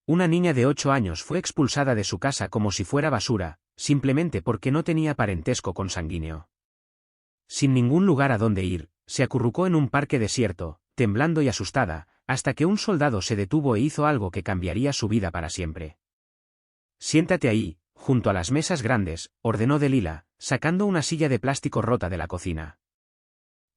Una niña de 8 años fue expulsada de su casa como si fuera basura, simplemente porque no tenía parentesco consanguíneo. Sin ningún lugar a donde ir, se acurrucó en un parque desierto, temblando y asustada, hasta que un soldado se detuvo e hizo algo que cambiaría su vida para siempre. «Siéntate ahí, junto a las mesas grandes», ordenó Delilah, sacando una silla de plástico rota de la cocina.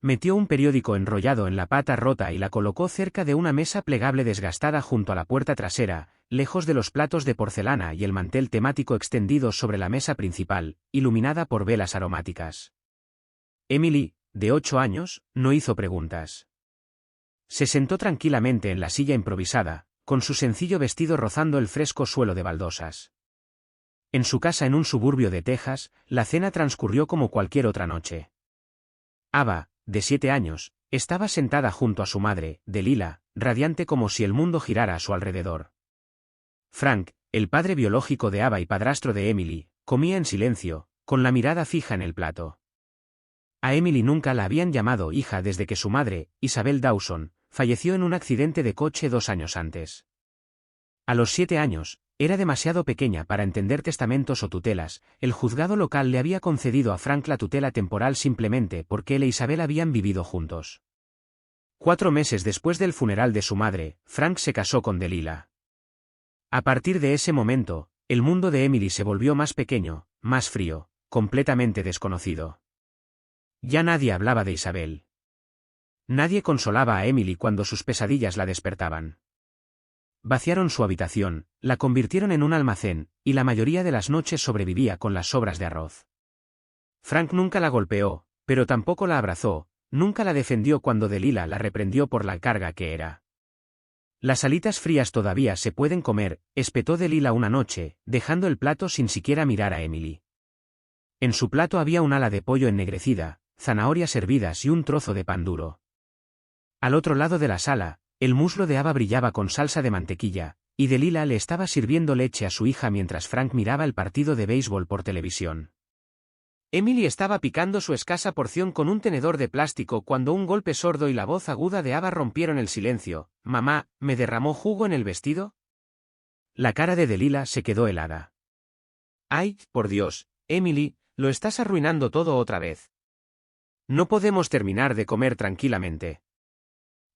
Metió un periódico enrollado en la pata rota y la colocó cerca de una mesa plegable desgastada junto a la puerta trasera, lejos de los platos de porcelana y el mantel temático extendido sobre la mesa principal, iluminada por velas aromáticas. Emily, de 8 años, no hizo preguntas. Se sentó tranquilamente en la silla improvisada, con su sencillo vestido rozando el fresco suelo de baldosas. En su casa en un suburbio de Texas, la cena transcurrió como cualquier otra noche. Ava, de 7 años, estaba sentada junto a su madre, Delilah, radiante como si el mundo girara a su alrededor. Frank, el padre biológico de Ava y padrastro de Emily, comía en silencio, con la mirada fija en el plato. A Emily nunca la habían llamado hija desde que su madre, Isabel Dawson, falleció en un accidente de coche 2 años antes. A los 7 años, era demasiado pequeña para entender testamentos o tutelas. El juzgado local le había concedido a Frank la tutela temporal simplemente porque él e Isabel habían vivido juntos. 4 meses después del funeral de su madre, Frank se casó con Delilah. A partir de ese momento, el mundo de Emily se volvió más pequeño, más frío, completamente desconocido. Ya nadie hablaba de Isabel. Nadie consolaba a Emily cuando sus pesadillas la despertaban. Vaciaron su habitación, la convirtieron en un almacén, y la mayoría de las noches sobrevivía con las sobras de arroz. Frank nunca la golpeó, pero tampoco la abrazó, nunca la defendió cuando Delilah la reprendió por la carga que era. «Las alitas frías todavía se pueden comer», espetó Delilah una noche, dejando el plato sin siquiera mirar a Emily. En su plato había un ala de pollo ennegrecida, zanahorias hervidas y un trozo de pan duro. Al otro lado de la sala, el muslo de Ava brillaba con salsa de mantequilla, y Delilah le estaba sirviendo leche a su hija mientras Frank miraba el partido de béisbol por televisión. Emily estaba picando su escasa porción con un tenedor de plástico cuando un golpe sordo y la voz aguda de Ava rompieron el silencio. «Mamá, ¿me derramó jugo en el vestido?» La cara de Delilah se quedó helada. «Ay, por Dios, Emily, lo estás arruinando todo otra vez. No podemos terminar de comer tranquilamente».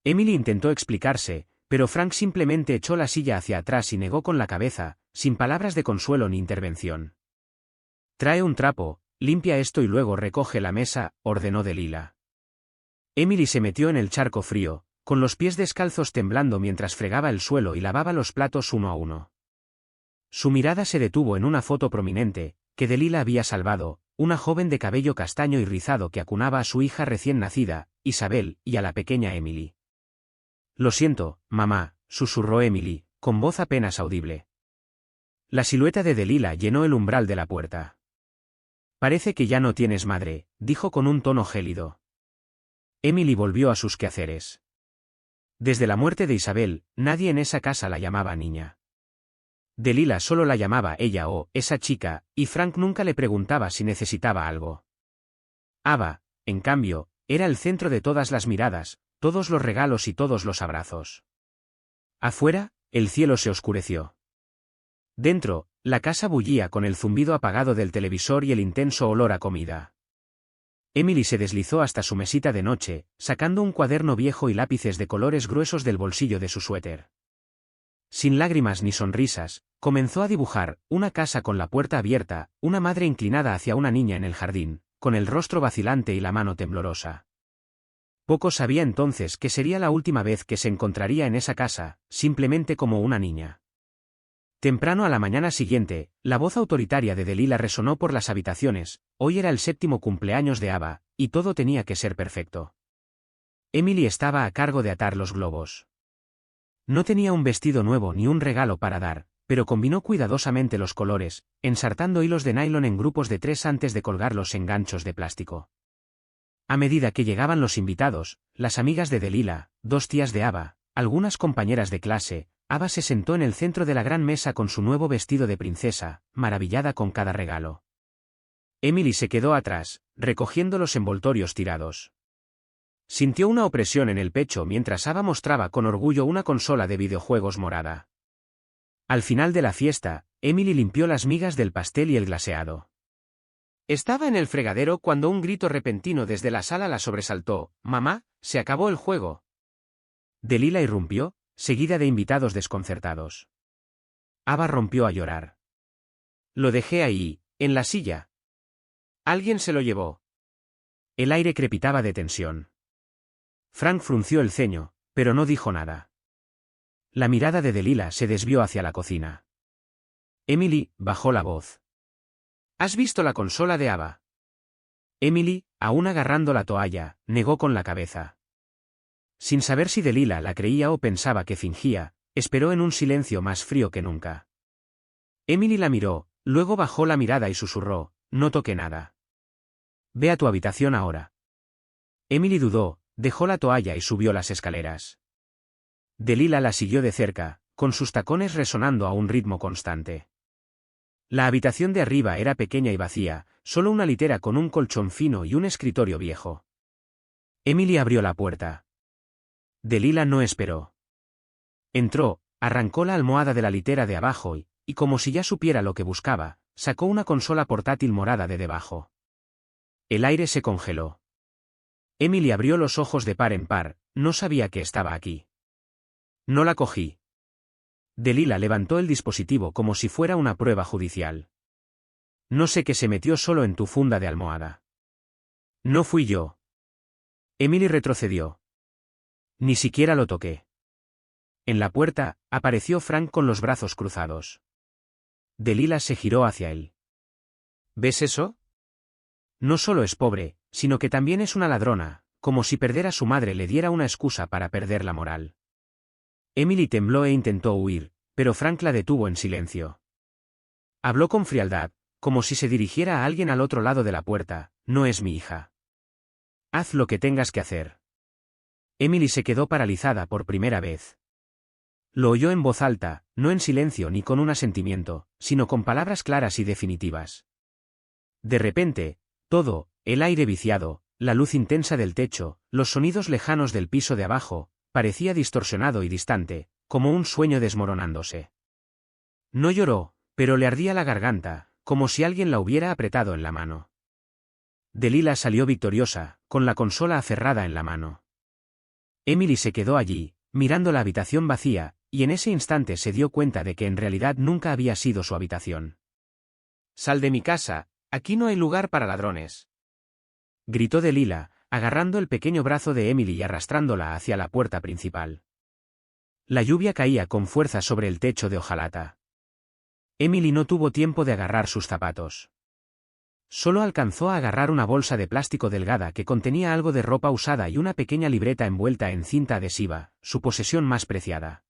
Emily intentó explicarse, pero Frank simplemente echó la silla hacia atrás y negó con la cabeza, sin palabras de consuelo ni intervención. «Trae un trapo, limpia esto y luego recoge la mesa», ordenó Delilah. Emily se metió en el charco frío, con los pies descalzos temblando mientras fregaba el suelo y lavaba los platos uno a uno. Su mirada se detuvo en una foto prominente, que Delilah había salvado, una joven de cabello castaño y rizado que acunaba a su hija recién nacida, Isabel, y a la pequeña Emily. «Lo siento, mamá», susurró Emily, con voz apenas audible. La silueta de Delilah llenó el umbral de la puerta. «Parece que ya no tienes madre», dijo con un tono gélido. Emily volvió a sus quehaceres. Desde la muerte de Isabel, nadie en esa casa la llamaba niña. Delilah solo la llamaba ella o esa chica, y Frank nunca le preguntaba si necesitaba algo. Ava, en cambio, era el centro de todas las miradas, todos los regalos y todos los abrazos. Afuera, el cielo se oscureció. Dentro, la casa bullía con el zumbido apagado del televisor y el intenso olor a comida. Emily se deslizó hasta su mesita de noche, sacando un cuaderno viejo y lápices de colores gruesos del bolsillo de su suéter. Sin lágrimas ni sonrisas, comenzó a dibujar una casa con la puerta abierta, una madre inclinada hacia una niña en el jardín, con el rostro vacilante y la mano temblorosa. Poco sabía entonces que sería la última vez que se encontraría en esa casa, simplemente como una niña. Temprano a la mañana siguiente, la voz autoritaria de Delilah resonó por las habitaciones. Hoy era el 7º cumpleaños de Ava, y todo tenía que ser perfecto. Emily estaba a cargo de atar los globos. No tenía un vestido nuevo ni un regalo para dar, pero combinó cuidadosamente los colores, ensartando hilos de nylon en grupos de 3 antes de colgarlos en ganchos de plástico. A medida que llegaban los invitados, las amigas de Delilah, 2 tías de Ava, algunas compañeras de clase, Ava se sentó en el centro de la gran mesa con su nuevo vestido de princesa, maravillada con cada regalo. Emily se quedó atrás, recogiendo los envoltorios tirados. Sintió una opresión en el pecho mientras Ava mostraba con orgullo una consola de videojuegos morada. Al final de la fiesta, Emily limpió las migas del pastel y el glaseado. Estaba en el fregadero cuando un grito repentino desde la sala la sobresaltó. «Mamá, se acabó el juego». Delilah irrumpió, seguida de invitados desconcertados. Ava rompió a llorar. «Lo dejé ahí, en la silla. Alguien se lo llevó». El aire crepitaba de tensión. Frank frunció el ceño, pero no dijo nada. La mirada de Delilah se desvió hacia la cocina. Emily bajó la voz. «¿Has visto la consola de Ava?» Emily, aún agarrando la toalla, negó con la cabeza. Sin saber si Delilah la creía o pensaba que fingía, esperó en un silencio más frío que nunca. Emily la miró, luego bajó la mirada y susurró: «No toqué nada. Ve a tu habitación ahora». Emily dudó, dejó la toalla y subió las escaleras. Delilah la siguió de cerca, con sus tacones resonando a un ritmo constante. La habitación de arriba era pequeña y vacía, solo una litera con un colchón fino y un escritorio viejo. Emily abrió la puerta. Delilah no esperó. Entró, arrancó la almohada de la litera de abajo y como si ya supiera lo que buscaba, sacó una consola portátil morada de debajo. El aire se congeló. Emily abrió los ojos de par en par, no sabía que estaba aquí. No la cogí. Delilah levantó el dispositivo como si fuera una prueba judicial. No sé qué se metió solo en tu funda de almohada. No fui yo. Emily retrocedió. Ni siquiera lo toqué. En la puerta, apareció Frank con los brazos cruzados. Delilah se giró hacia él. ¿Ves eso? No solo es pobre, sino que también es una ladrona, como si perder a su madre le diera una excusa para perder la moral. Emily tembló e intentó huir, pero Frank la detuvo en silencio. Habló con frialdad, como si se dirigiera a alguien al otro lado de la puerta: «No es mi hija. Haz lo que tengas que hacer». Emily se quedó paralizada por primera vez. Lo oyó en voz alta, no en silencio ni con un asentimiento, sino con palabras claras y definitivas. De repente, todo, el aire viciado, la luz intensa del techo, los sonidos lejanos del piso de abajo, parecía distorsionado y distante, como un sueño desmoronándose. No lloró, pero le ardía la garganta, como si alguien la hubiera apretado en la mano. Delilah salió victoriosa, con la consola aferrada en la mano. Emily se quedó allí, mirando la habitación vacía, y en ese instante se dio cuenta de que en realidad nunca había sido su habitación. «Sal de mi casa, aquí no hay lugar para ladrones», gritó Delilah, agarrando el pequeño brazo de Emily y arrastrándola hacia la puerta principal. La lluvia caía con fuerza sobre el techo de hojalata. Emily no tuvo tiempo de agarrar sus zapatos. Solo alcanzó a agarrar una bolsa de plástico delgada que contenía algo de ropa usada y una pequeña libreta envuelta en cinta adhesiva, su posesión más preciada.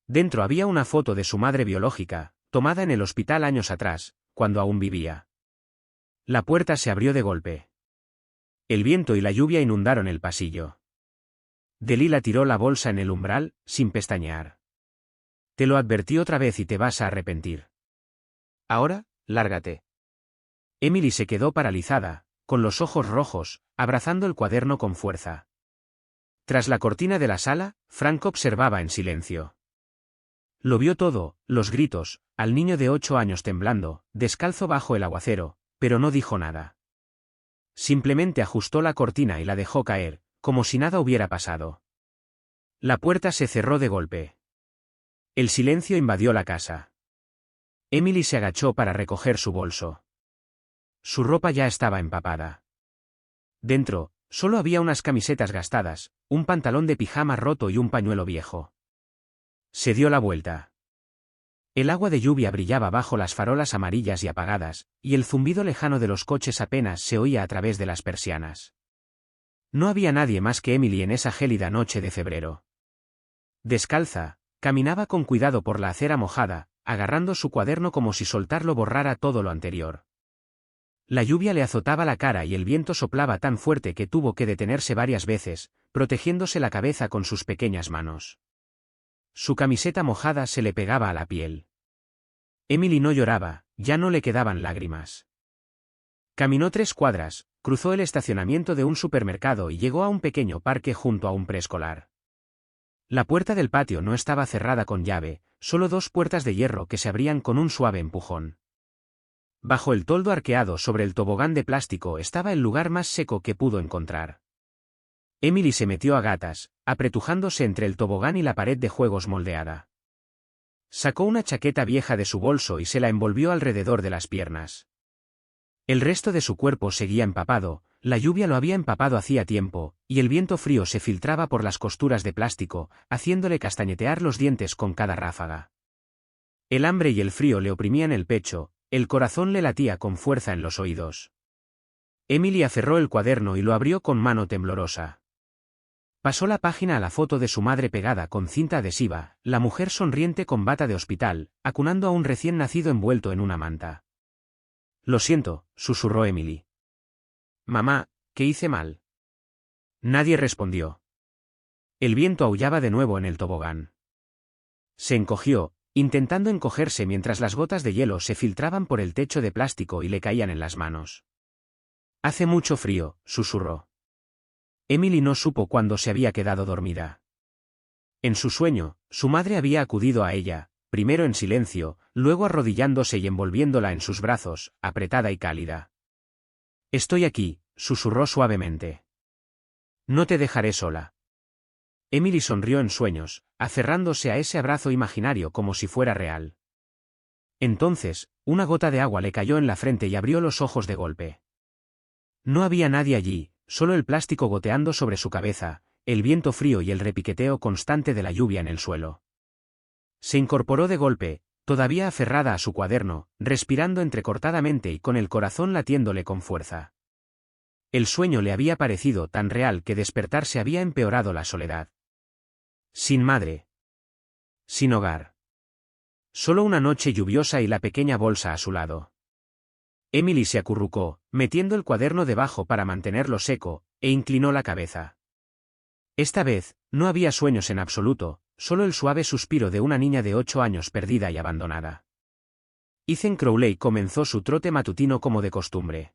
Dentro había una foto de su madre biológica, tomada en el hospital años atrás, cuando aún vivía. La puerta se abrió de golpe. El viento y la lluvia inundaron el pasillo. Delilah tiró la bolsa en el umbral, sin pestañear. «Te lo advertí otra vez y te vas a arrepentir. Ahora, lárgate». Emily se quedó paralizada, con los ojos rojos, abrazando el cuaderno con fuerza. Tras la cortina de la sala, Frank observaba en silencio. Lo vio todo, los gritos, al niño de 8 años temblando, descalzo bajo el aguacero, pero no dijo nada. Simplemente ajustó la cortina y la dejó caer, como si nada hubiera pasado. La puerta se cerró de golpe. El silencio invadió la casa. Emily se agachó para recoger su bolso. Su ropa ya estaba empapada. Dentro, solo había unas camisetas gastadas, un pantalón de pijama roto y un pañuelo viejo. Se dio la vuelta. El agua de lluvia brillaba bajo las farolas amarillas y apagadas, y el zumbido lejano de los coches apenas se oía a través de las persianas. No había nadie más que Emily en esa gélida noche de febrero. Descalza, caminaba con cuidado por la acera mojada, agarrando su cuaderno como si soltarlo borrara todo lo anterior. La lluvia le azotaba la cara y el viento soplaba tan fuerte que tuvo que detenerse varias veces, protegiéndose la cabeza con sus pequeñas manos. Su camiseta mojada se le pegaba a la piel. Emily no lloraba, ya no le quedaban lágrimas. Caminó 3 cuadras, cruzó el estacionamiento de un supermercado y llegó a un pequeño parque junto a un preescolar. La puerta del patio no estaba cerrada con llave, solo 2 puertas de hierro que se abrían con un suave empujón. Bajo el toldo arqueado sobre el tobogán de plástico estaba el lugar más seco que pudo encontrar. Emily se metió a gatas, apretujándose entre el tobogán y la pared de juegos moldeada. Sacó una chaqueta vieja de su bolso y se la envolvió alrededor de las piernas. El resto de su cuerpo seguía empapado, la lluvia lo había empapado hacía tiempo, y el viento frío se filtraba por las costuras de plástico, haciéndole castañetear los dientes con cada ráfaga. El hambre y el frío le oprimían el pecho, el corazón le latía con fuerza en los oídos. Emily aferró el cuaderno y lo abrió con mano temblorosa. Pasó la página a la foto de su madre pegada con cinta adhesiva, la mujer sonriente con bata de hospital, acunando a un recién nacido envuelto en una manta. «Lo siento», susurró Emily. «Mamá, ¿qué hice mal?» Nadie respondió. El viento aullaba de nuevo en el tobogán. Se encogió, intentando encogerse mientras las gotas de hielo se filtraban por el techo de plástico y le caían en las manos. «Hace mucho frío», susurró. Emily no supo cuándo se había quedado dormida. En su sueño, su madre había acudido a ella, primero en silencio, luego arrodillándose y envolviéndola en sus brazos, apretada y cálida. «Estoy aquí», susurró suavemente. «No te dejaré sola». Emily sonrió en sueños, aferrándose a ese abrazo imaginario como si fuera real. Entonces, una gota de agua le cayó en la frente y abrió los ojos de golpe. No había nadie allí, solo el plástico goteando sobre su cabeza, el viento frío y el repiqueteo constante de la lluvia en el suelo. Se incorporó de golpe, todavía aferrada a su cuaderno, respirando entrecortadamente y con el corazón latiéndole con fuerza. El sueño le había parecido tan real que despertarse había empeorado la soledad. Sin madre. Sin hogar. Solo una noche lluviosa y la pequeña bolsa a su lado. Emily se acurrucó, metiendo el cuaderno debajo para mantenerlo seco, e inclinó la cabeza. Esta vez, no había sueños en absoluto, solo el suave suspiro de una niña de 8 años perdida y abandonada. Ethan Crowley comenzó su trote matutino como de costumbre.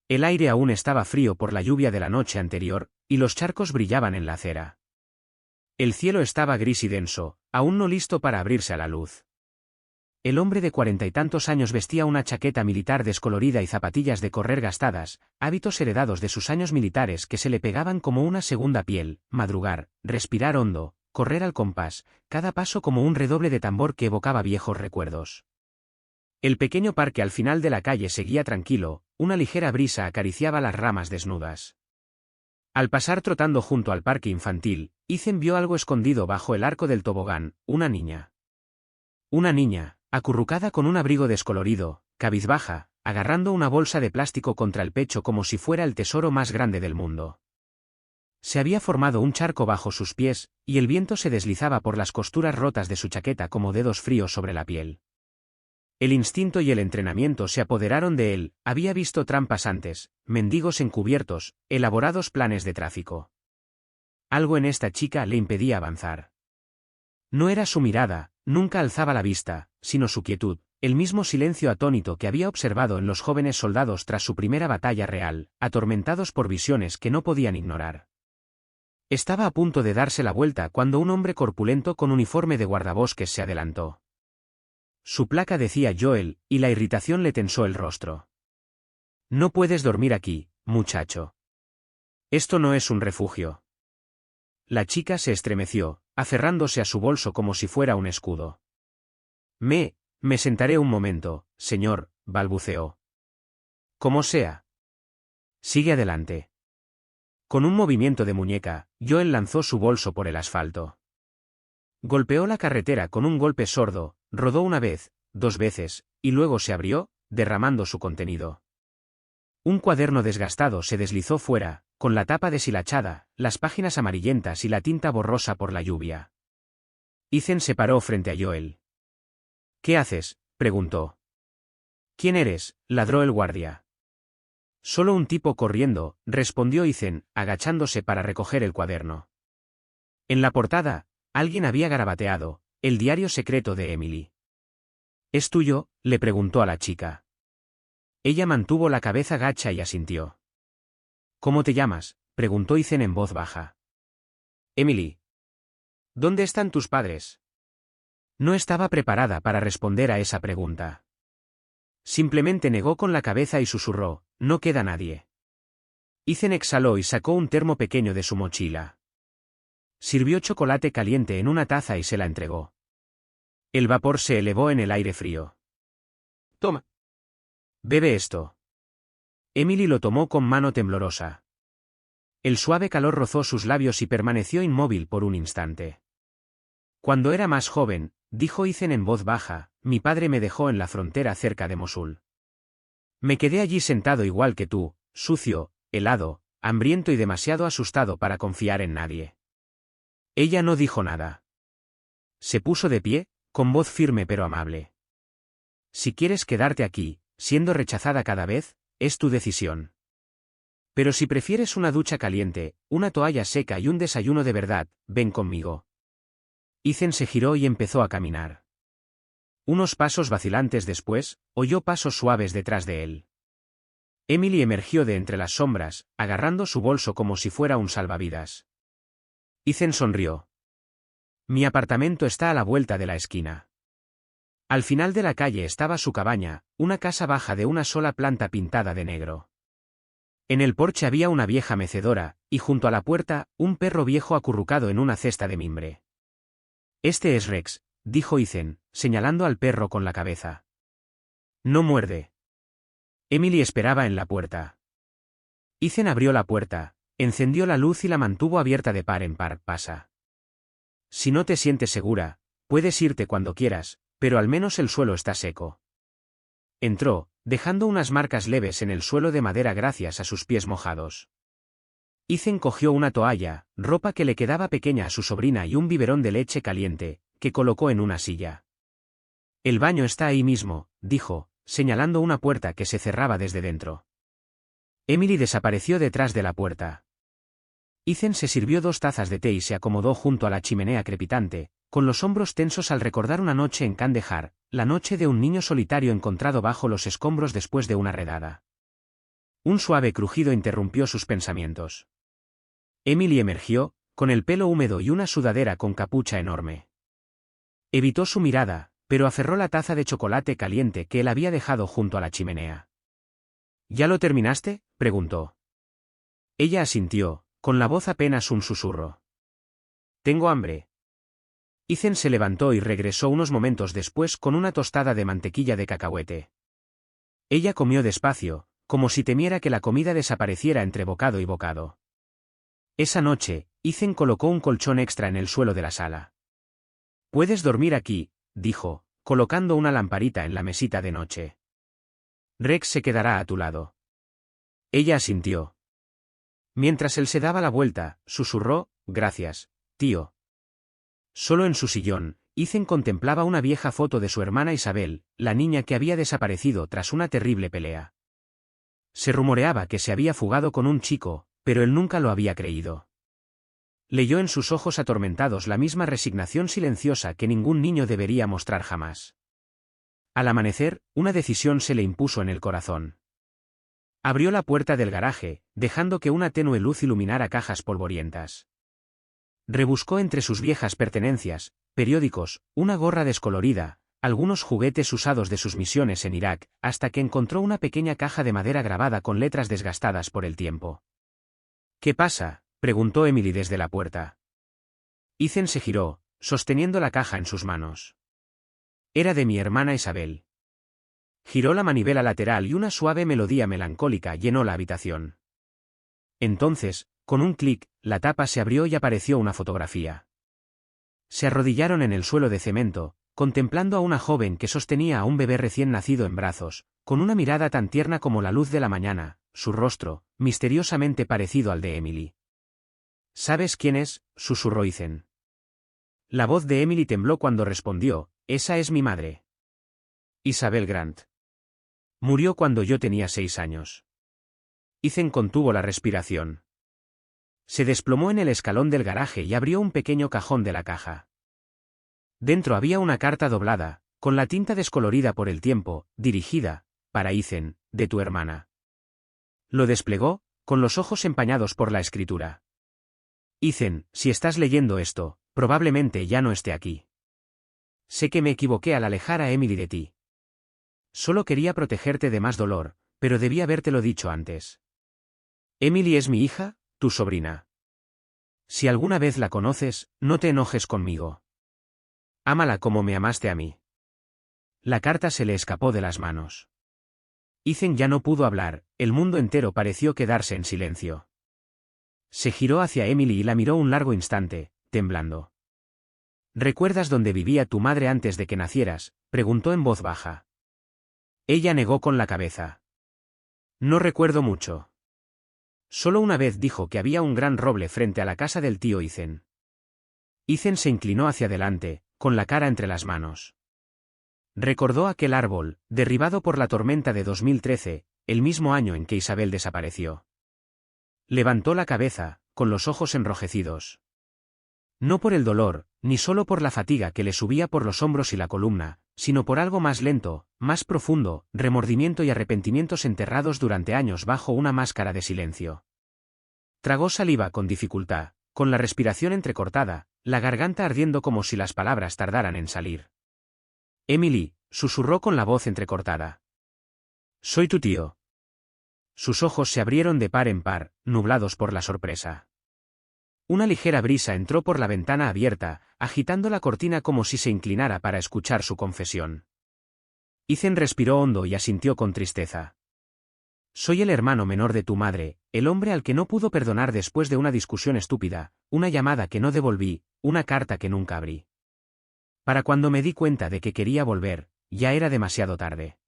El aire aún estaba frío por la lluvia de la noche anterior, y los charcos brillaban en la acera. El cielo estaba gris y denso, aún no listo para abrirse a la luz. El hombre de 40 y tantos años vestía una chaqueta militar descolorida y zapatillas de correr gastadas, hábitos heredados de sus años militares que se le pegaban como una segunda piel, madrugar, respirar hondo, correr al compás, cada paso como un redoble de tambor que evocaba viejos recuerdos. El pequeño parque al final de la calle seguía tranquilo, una ligera brisa acariciaba las ramas desnudas. Al pasar trotando junto al parque infantil, Ethan vio algo escondido bajo el arco del tobogán, una niña. Una niña, acurrucada con un abrigo descolorido, cabizbaja, agarrando una bolsa de plástico contra el pecho como si fuera el tesoro más grande del mundo. Se había formado un charco bajo sus pies, y el viento se deslizaba por las costuras rotas de su chaqueta como dedos fríos sobre la piel. El instinto y el entrenamiento se apoderaron de él, había visto trampas antes, mendigos encubiertos, elaborados planes de tráfico. Algo en esta chica le impedía avanzar. No era su mirada, nunca alzaba la vista, sino su quietud, el mismo silencio atónito que había observado en los jóvenes soldados tras su primera batalla real, atormentados por visiones que no podían ignorar. Estaba a punto de darse la vuelta cuando un hombre corpulento con uniforme de guardabosques se adelantó. Su placa decía Joel, y la irritación le tensó el rostro. «No puedes dormir aquí, muchacho. Esto no es un refugio». La chica se estremeció, aferrándose a su bolso como si fuera un escudo. Me sentaré un momento, señor», balbuceó. «Como sea. Sigue adelante». Con un movimiento de muñeca, Joel lanzó su bolso por el asfalto. Golpeó la carretera con un golpe sordo, rodó una vez, 2 veces, y luego se abrió, derramando su contenido. Un cuaderno desgastado se deslizó fuera, con la tapa deshilachada, las páginas amarillentas y la tinta borrosa por la lluvia. Ethan se paró frente a Joel. «¿Qué haces?», preguntó. «¿Quién eres?», ladró el guardia. «Solo un tipo corriendo», respondió Ethan, agachándose para recoger el cuaderno. En la portada, alguien había garabateado: «El diario secreto de Emily». «¿Es tuyo?», le preguntó a la chica. Ella mantuvo la cabeza gacha y asintió. «¿Cómo te llamas?», preguntó Ethan en voz baja. «Emily». «¿Dónde están tus padres?». No estaba preparada para responder a esa pregunta. Simplemente negó con la cabeza y susurró, no queda nadie. Ethan exhaló y sacó un termo pequeño de su mochila. Sirvió chocolate caliente en una taza y se la entregó. El vapor se elevó en el aire frío. Toma. Bebe esto. Emily lo tomó con mano temblorosa. El suave calor rozó sus labios y permaneció inmóvil por un instante. Cuando era más joven, dijo Ethan en voz baja, mi padre me dejó en la frontera cerca de Mosul. Me quedé allí sentado igual que tú, sucio, helado, hambriento y demasiado asustado para confiar en nadie. Ella no dijo nada. Se puso de pie, con voz firme pero amable. Si quieres quedarte aquí, siendo rechazada cada vez, es tu decisión. Pero si prefieres una ducha caliente, una toalla seca y un desayuno de verdad, ven conmigo. Ethan se giró y empezó a caminar. Unos pasos vacilantes después, oyó pasos suaves detrás de él. Emily emergió de entre las sombras, agarrando su bolso como si fuera un salvavidas. Ethan sonrió. Mi apartamento está a la vuelta de la esquina. Al final de la calle estaba su cabaña, una casa baja de una sola planta pintada de negro. En el porche había una vieja mecedora, y junto a la puerta, un perro viejo acurrucado en una cesta de mimbre. Este es Rex, dijo Ethan, señalando al perro con la cabeza. No muerde. Emily esperaba en la puerta. Ethan abrió la puerta, encendió la luz y la mantuvo abierta de par en par. Pasa. Si no te sientes segura, puedes irte cuando quieras, pero al menos el suelo está seco. Entró, dejando unas marcas leves en el suelo de madera gracias a sus pies mojados. Ethan cogió una toalla, ropa que le quedaba pequeña a su sobrina y un biberón de leche caliente, que colocó en una silla. El baño está ahí mismo, dijo, señalando una puerta que se cerraba desde dentro. Emily desapareció detrás de la puerta. Ethan se sirvió 2 tazas de té y se acomodó junto a la chimenea crepitante, con los hombros tensos al recordar una noche en Kandahar, la noche de un niño solitario encontrado bajo los escombros después de una redada. Un suave crujido interrumpió sus pensamientos. Emily emergió, con el pelo húmedo y una sudadera con capucha enorme. Evitó su mirada, pero aferró la taza de chocolate caliente que él había dejado junto a la chimenea. ¿Ya lo terminaste?, preguntó. Ella asintió, con la voz apenas un susurro. Tengo hambre. Ethan se levantó y regresó unos momentos después con una tostada de mantequilla de cacahuete. Ella comió despacio, como si temiera que la comida desapareciera entre bocado y bocado. Esa noche, Ethan colocó un colchón extra en el suelo de la sala. Puedes dormir aquí, dijo, colocando una lamparita en la mesita de noche. Rex se quedará a tu lado. Ella asintió. Mientras él se daba la vuelta, susurró, gracias, tío. Solo en su sillón, Ethan contemplaba una vieja foto de su hermana Isabel, la niña que había desaparecido tras una terrible pelea. Se rumoreaba que se había fugado con un chico, pero él nunca lo había creído. Leyó en sus ojos atormentados la misma resignación silenciosa que ningún niño debería mostrar jamás. Al amanecer, una decisión se le impuso en el corazón. Abrió la puerta del garaje, dejando que una tenue luz iluminara cajas polvorientas. Rebuscó entre sus viejas pertenencias, periódicos, una gorra descolorida, algunos juguetes usados de sus misiones en Irak, hasta que encontró una pequeña caja de madera grabada con letras desgastadas por el tiempo. ¿Qué pasa?, preguntó Emily desde la puerta. Ethan se giró, sosteniendo la caja en sus manos. Era de mi hermana Isabel. Giró la manivela lateral y una suave melodía melancólica llenó la habitación. Entonces, con un clic, la tapa se abrió y apareció una fotografía. Se arrodillaron en el suelo de cemento, contemplando a una joven que sostenía a un bebé recién nacido en brazos, con una mirada tan tierna como la luz de la mañana, su rostro, misteriosamente parecido al de Emily. ¿Sabes quién es?, susurró Ethan. La voz de Emily tembló cuando respondió, esa es mi madre. Isabel Grant. Murió cuando yo tenía 6 años. Ethan contuvo la respiración. Se desplomó en el escalón del garaje y abrió un pequeño cajón de la caja. Dentro había una carta doblada, con la tinta descolorida por el tiempo, dirigida, para Ethan, de tu hermana. Lo desplegó, con los ojos empañados por la escritura. Ethan, si estás leyendo esto, probablemente ya no esté aquí. Sé que me equivoqué al alejar a Emily de ti. Solo quería protegerte de más dolor, pero debí habértelo dicho antes. Emily es mi hija, tu sobrina. Si alguna vez la conoces, no te enojes conmigo. Ámala como me amaste a mí. La carta se le escapó de las manos. Ethan ya no pudo hablar, el mundo entero pareció quedarse en silencio. Se giró hacia Emily y la miró un largo instante, temblando. ¿Recuerdas dónde vivía tu madre antes de que nacieras?, preguntó en voz baja. Ella negó con la cabeza. No recuerdo mucho. Solo una vez dijo que había un gran roble frente a la casa del tío Ethan. Ethan se inclinó hacia adelante, con la cara entre las manos. Recordó aquel árbol, derribado por la tormenta de 2013, el mismo año en que Isabel desapareció. Levantó la cabeza, con los ojos enrojecidos. No por el dolor, ni solo por la fatiga que le subía por los hombros y la columna, sino por algo más lento, más profundo, remordimiento y arrepentimientos enterrados durante años bajo una máscara de silencio. Tragó saliva con dificultad, con la respiración entrecortada, la garganta ardiendo como si las palabras tardaran en salir. Emily, susurró con la voz entrecortada. Soy tu tío. Sus ojos se abrieron de par en par, nublados por la sorpresa. Una ligera brisa entró por la ventana abierta, agitando la cortina como si se inclinara para escuchar su confesión. Ethan respiró hondo y asintió con tristeza. Soy el hermano menor de tu madre, el hombre al que no pudo perdonar después de una discusión estúpida, una llamada que no devolví, una carta que nunca abrí. Para cuando me di cuenta de que quería volver, ya era demasiado tarde.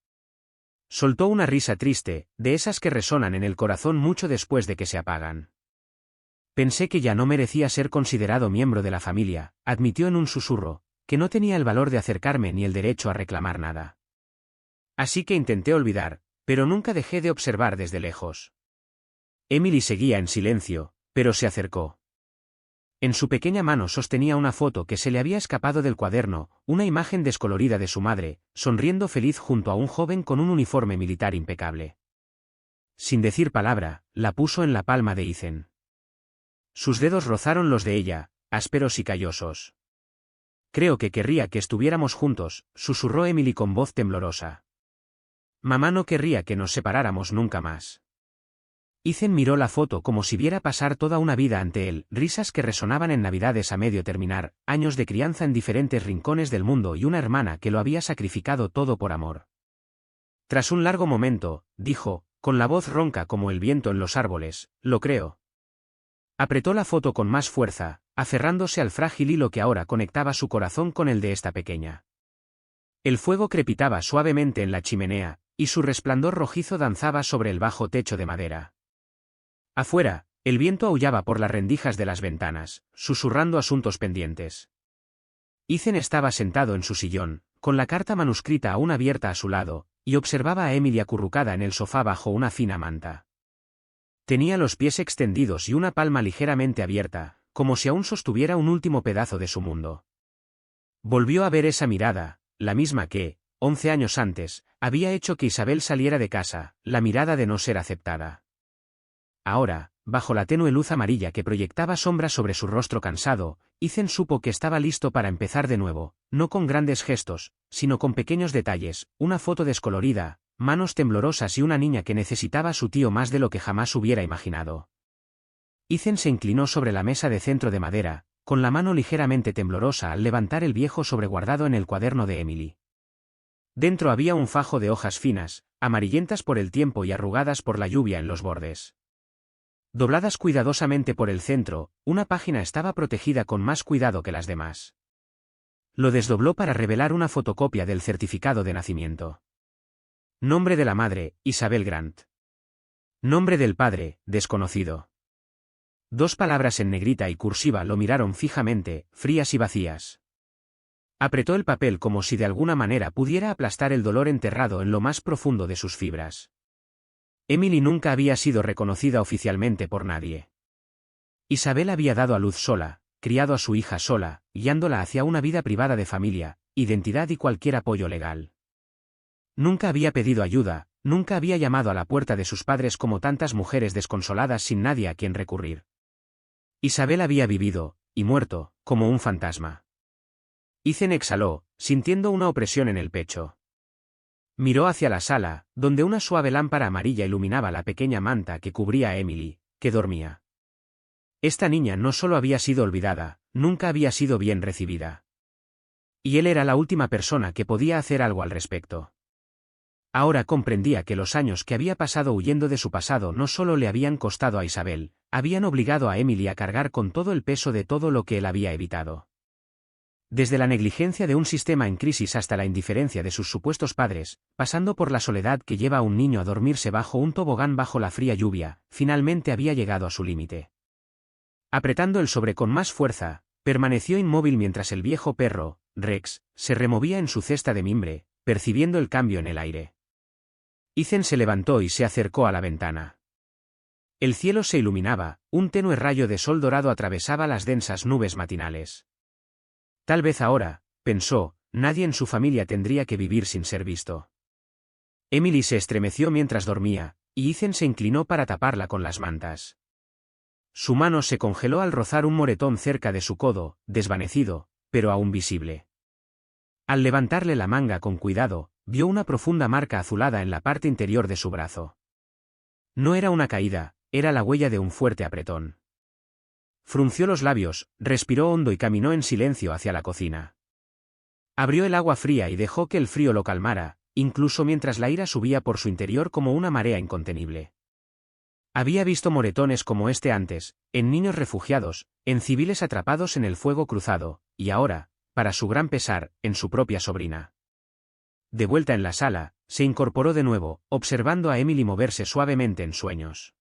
Soltó una risa triste, de esas que resonan en el corazón mucho después de que se apagan. Pensé que ya no merecía ser considerado miembro de la familia, admitió en un susurro, que no tenía el valor de acercarme ni el derecho a reclamar nada. Así que intenté olvidar, pero nunca dejé de observar desde lejos. Emily seguía en silencio, pero se acercó. En su pequeña mano sostenía una foto que se le había escapado del cuaderno, una imagen descolorida de su madre, sonriendo feliz junto a un joven con un uniforme militar impecable. Sin decir palabra, la puso en la palma de Ethan. Sus dedos rozaron los de ella, ásperos y callosos. Creo que querría que estuviéramos juntos, susurró Emily con voz temblorosa. Mamá no querría que nos separáramos nunca más. Ethan miró la foto como si viera pasar toda una vida ante él, risas que resonaban en Navidades a medio terminar, años de crianza en diferentes rincones del mundo y una hermana que lo había sacrificado todo por amor. Tras un largo momento, dijo, con la voz ronca como el viento en los árboles, lo creo. Apretó la foto con más fuerza, aferrándose al frágil hilo que ahora conectaba su corazón con el de esta pequeña. El fuego crepitaba suavemente en la chimenea, y su resplandor rojizo danzaba sobre el bajo techo de madera. Afuera, el viento aullaba por las rendijas de las ventanas, susurrando asuntos pendientes. Ethan estaba sentado en su sillón, con la carta manuscrita aún abierta a su lado, y observaba a Emily acurrucada en el sofá bajo una fina manta. Tenía los pies extendidos y una palma ligeramente abierta, como si aún sostuviera un último pedazo de su mundo. Volvió a ver esa mirada, la misma que, 11 años antes, había hecho que Isabel saliera de casa, la mirada de no ser aceptada. Ahora, bajo la tenue luz amarilla que proyectaba sombras sobre su rostro cansado, Ethan supo que estaba listo para empezar de nuevo, no con grandes gestos, sino con pequeños detalles, una foto descolorida, manos temblorosas y una niña que necesitaba a su tío más de lo que jamás hubiera imaginado. Ethan se inclinó sobre la mesa de centro de madera, con la mano ligeramente temblorosa al levantar el viejo sobre guardado en el cuaderno de Emily. Dentro había un fajo de hojas finas, amarillentas por el tiempo y arrugadas por la lluvia en los bordes. Dobladas cuidadosamente por el centro, una página estaba protegida con más cuidado que las demás. Lo desdobló para revelar una fotocopia del certificado de nacimiento. Nombre de la madre, Isabel Grant. Nombre del padre, desconocido. 2 palabras en negrita y cursiva lo miraron fijamente, frías y vacías. Apretó el papel como si de alguna manera pudiera aplastar el dolor enterrado en lo más profundo de sus fibras. Emily nunca había sido reconocida oficialmente por nadie. Isabel había dado a luz sola, criado a su hija sola, guiándola hacia una vida privada de familia, identidad y cualquier apoyo legal. Nunca había pedido ayuda, nunca había llamado a la puerta de sus padres como tantas mujeres desconsoladas sin nadie a quien recurrir. Isabel había vivido, y muerto, como un fantasma. Ethan exhaló, sintiendo una opresión en el pecho. Miró hacia la sala, donde una suave lámpara amarilla iluminaba la pequeña manta que cubría a Emily, que dormía. Esta niña no solo había sido olvidada, nunca había sido bien recibida. Y él era la última persona que podía hacer algo al respecto. Ahora comprendía que los años que había pasado huyendo de su pasado no solo le habían costado a Isabel, habían obligado a Emily a cargar con todo el peso de todo lo que él había evitado. Desde la negligencia de un sistema en crisis hasta la indiferencia de sus supuestos padres, pasando por la soledad que lleva a un niño a dormirse bajo un tobogán bajo la fría lluvia, finalmente había llegado a su límite. Apretando el sobre con más fuerza, permaneció inmóvil mientras el viejo perro, Rex, se removía en su cesta de mimbre, percibiendo el cambio en el aire. Ethan se levantó y se acercó a la ventana. El cielo se iluminaba, un tenue rayo de sol dorado atravesaba las densas nubes matinales. Tal vez ahora, pensó, nadie en su familia tendría que vivir sin ser visto. Emily se estremeció mientras dormía, y Ethan se inclinó para taparla con las mantas. Su mano se congeló al rozar un moretón cerca de su codo, desvanecido, pero aún visible. Al levantarle la manga con cuidado, vio una profunda marca azulada en la parte interior de su brazo. No era una caída, era la huella de un fuerte apretón. Frunció los labios, respiró hondo y caminó en silencio hacia la cocina. Abrió el agua fría y dejó que el frío lo calmara, incluso mientras la ira subía por su interior como una marea incontenible. Había visto moretones como este antes, en niños refugiados, en civiles atrapados en el fuego cruzado, y ahora, para su gran pesar, en su propia sobrina. De vuelta en la sala, se incorporó de nuevo, observando a Emily moverse suavemente en sueños.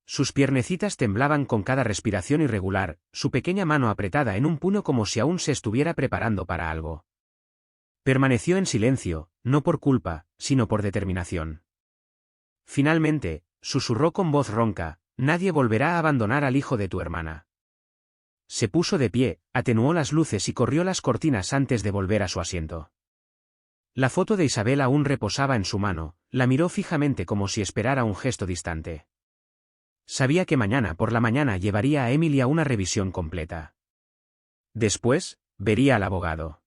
Sus piernecitas temblaban con cada respiración irregular, su pequeña mano apretada en un puño como si aún se estuviera preparando para algo. Permaneció en silencio, no por culpa, sino por determinación. Finalmente, susurró con voz ronca, nadie volverá a abandonar al hijo de tu hermana. Se puso de pie, atenuó las luces y corrió las cortinas antes de volver a su asiento. La foto de Isabel aún reposaba en su mano, la miró fijamente como si esperara un gesto distante. Sabía que mañana por la mañana llevaría a Emily a una revisión completa. Después, vería al abogado.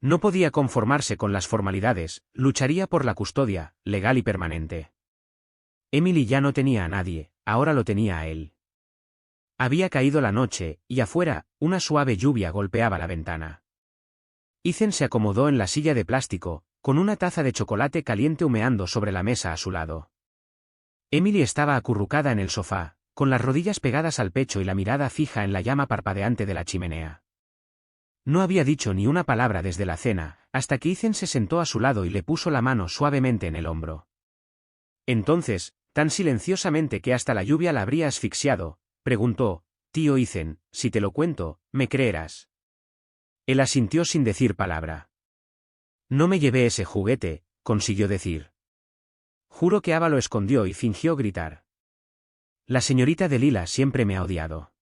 No podía conformarse con las formalidades, lucharía por la custodia, legal y permanente. Emily ya no tenía a nadie, ahora lo tenía a él. Había caído la noche, y afuera, una suave lluvia golpeaba la ventana. Ethan se acomodó en la silla de plástico, con una taza de chocolate caliente humeando sobre la mesa a su lado. Emily estaba acurrucada en el sofá, con las rodillas pegadas al pecho y la mirada fija en la llama parpadeante de la chimenea. No había dicho ni una palabra desde la cena, hasta que Ethan se sentó a su lado y le puso la mano suavemente en el hombro. Entonces, tan silenciosamente que hasta la lluvia la habría asfixiado, preguntó, «Tío Ethan, si te lo cuento, ¿me creerás?» Él asintió sin decir palabra. «No me llevé ese juguete», consiguió decir. Juro que Ava lo escondió y fingió gritar. «La señorita de Lila siempre me ha odiado.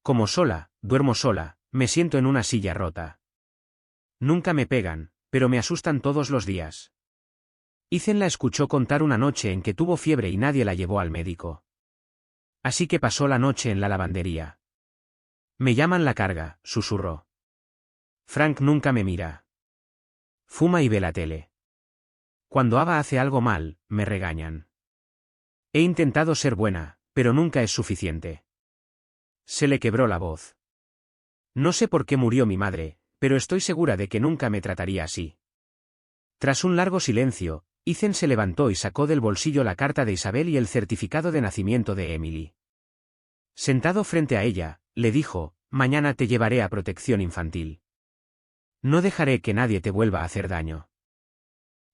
Como sola, duermo sola, me siento en una silla rota. Nunca me pegan, pero me asustan todos los días». Ethan la escuchó contar una noche en que tuvo fiebre y nadie la llevó al médico. Así que pasó la noche en la lavandería. «Me llaman la carga», susurró. «Frank nunca me mira. Fuma y ve la tele. Cuando Ava hace algo mal, me regañan. He intentado ser buena, pero nunca es suficiente». Se le quebró la voz. «No sé por qué murió mi madre, pero estoy segura de que nunca me trataría así». Tras un largo silencio, Ethan se levantó y sacó del bolsillo la carta de Isabel y el certificado de nacimiento de Emily. Sentado frente a ella, le dijo, «Mañana te llevaré a protección infantil. No dejaré que nadie te vuelva a hacer daño».